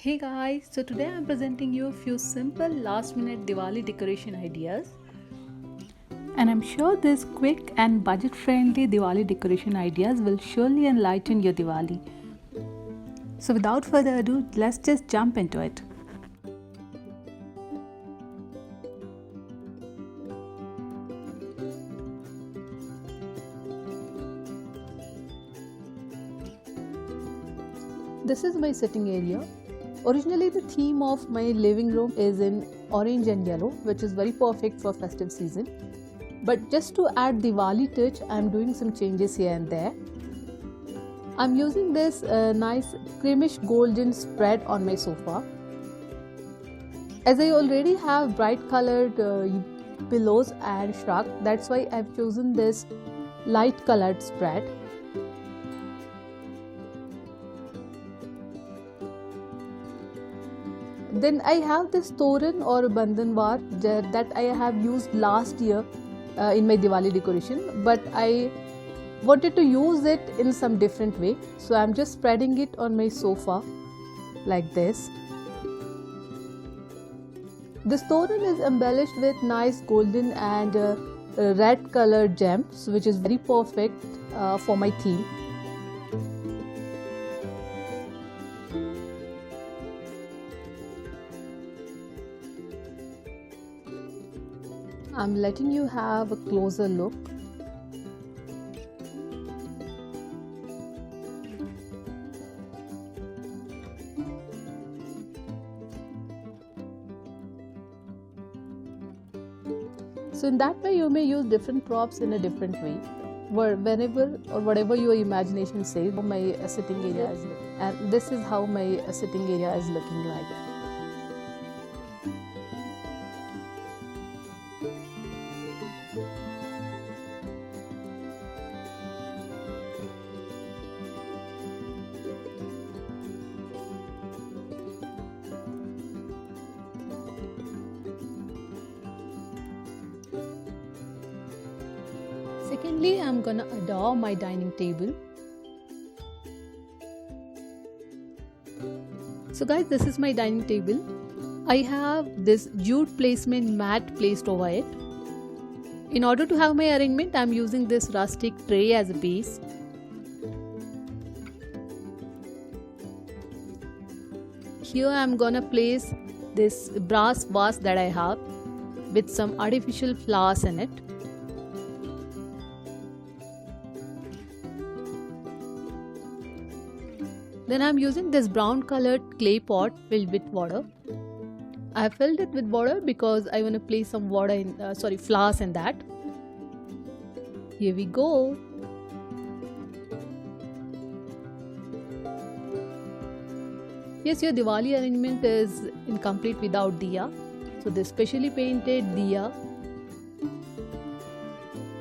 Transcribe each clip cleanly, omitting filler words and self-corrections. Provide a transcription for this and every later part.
Hey guys, so today I'm presenting you a few simple last minute Diwali decoration ideas. And I'm sure these quick and budget friendly Diwali decoration ideas will surely enlighten your Diwali. So without further ado, let's just jump into it. This is my sitting area. Originally, the theme of my living room is in orange and yellow, which is very perfect for festive season. But just to add Diwali touch, I'm doing some changes here and there. I'm using this nice creamish golden spread on my sofa. As I already have bright colored pillows and shrug, that's why I've chosen this light colored spread. Then I have this toran or bandhanwar that I have used last year in my Diwali decoration, but I wanted to use it in some different way, so I'm just spreading it on my sofa like this. This toran is embellished with nice golden and red colored gems, which is very perfect for my theme. I'm letting you have a closer look. So in that way you may use different props in a different way. Whenever or whatever your imagination says, my sitting area is, and this is how my sitting area is looking like. Secondly, I'm gonna adorn my dining table. So guys, this is my dining table. I have this jute placement mat placed over it. In order to have my arrangement, I'm using this rustic tray as a base. Here I'm gonna place this brass vase that I have with some artificial flowers in it. Then I'm using this brown colored clay pot filled with water. I filled it with water because I want to place some water in, flowers in that. Here we go. Yes, your Diwali arrangement is incomplete without diya. So this specially painted diya.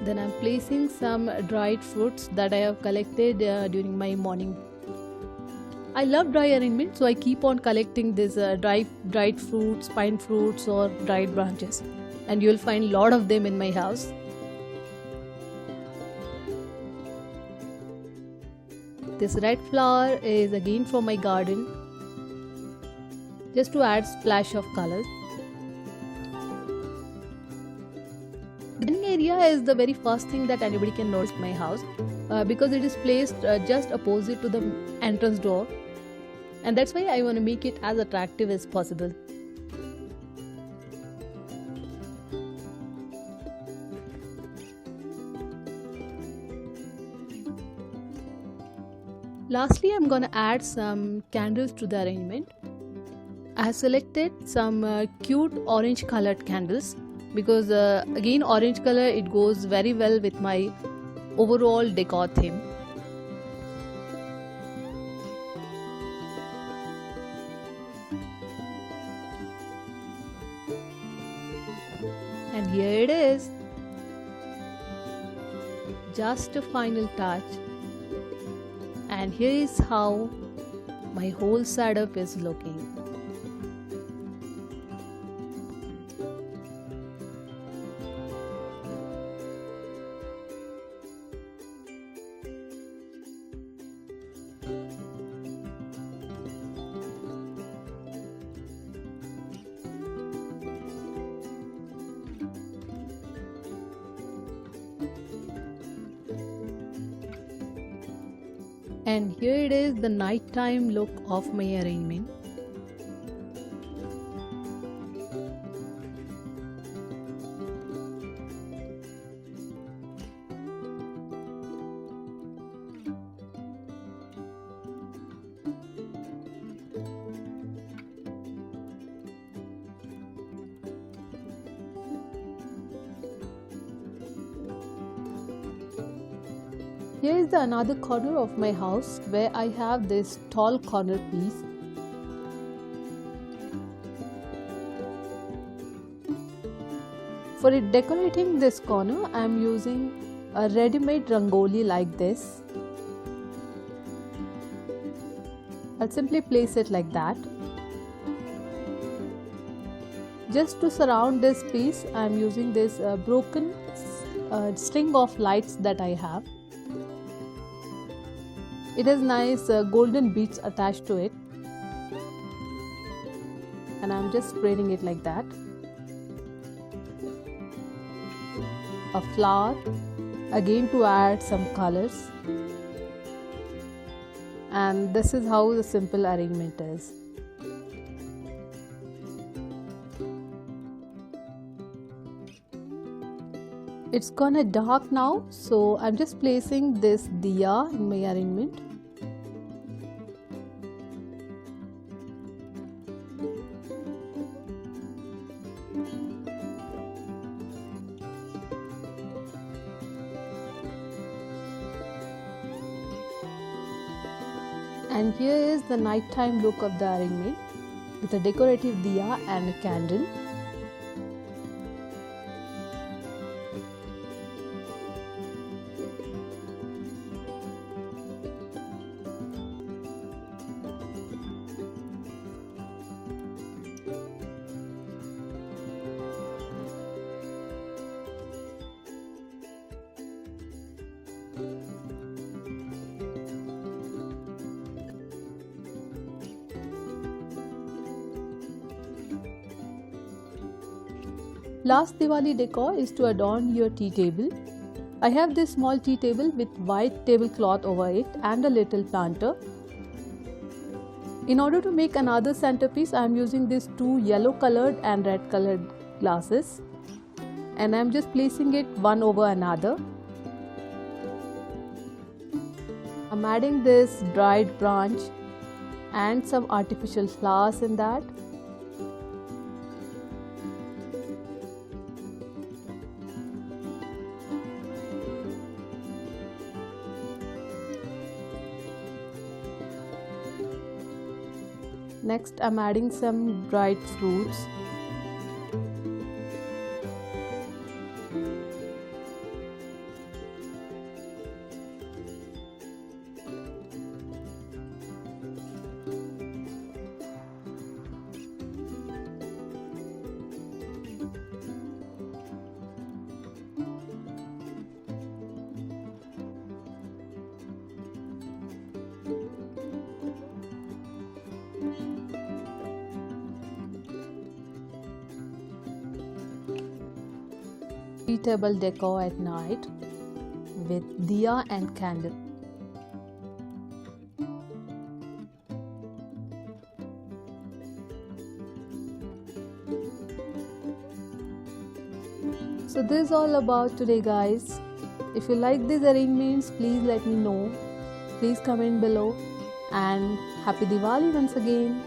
Then I'm placing some dried fruits that I have collected during my morning. I love dry arrangement, so I keep on collecting these dried fruits, pine fruits or dried branches, and you'll find a lot of them in my house. This red flower is again from my garden, just to add splash of color. The dining area is the very first thing that anybody can notice in my house because it is placed just opposite to the entrance door. And that's why I want to make it as attractive as possible. Lastly, I'm gonna add some candles to the arrangement. I have selected some cute orange colored candles because again orange color, it goes very well with my overall decor theme. And here it is, just a final touch, and here is how my whole setup is looking. And here it is, the nighttime look of my arrangement. Here is the another corner of my house where I have this tall corner piece. For decorating this corner, I am using a ready-made rangoli like this. I'll simply place it like that. Just to surround this piece, I am using this broken string of lights that I have. It has nice golden beads attached to it, and I'm just spraying it like that. A flower, again to add some colors, and this is how the simple arrangement is. It's gonna dark now, so I'm just placing this diya in my arrangement. And here is the nighttime look of the arrangement with a decorative diya and a candle. Last Diwali decor is to adorn your tea table. I have this small tea table with white tablecloth over it and a little planter. In order to make another centerpiece, I am using these two yellow colored and red colored glasses, and I am just placing it one over another. I am adding this dried branch and some artificial flowers in that. Next, I'm adding some dried fruits. Tea table decor at night with diya and candle. So this is all about today, guys. If you like these arrangements, please let me know. Please comment below, and happy Diwali once again.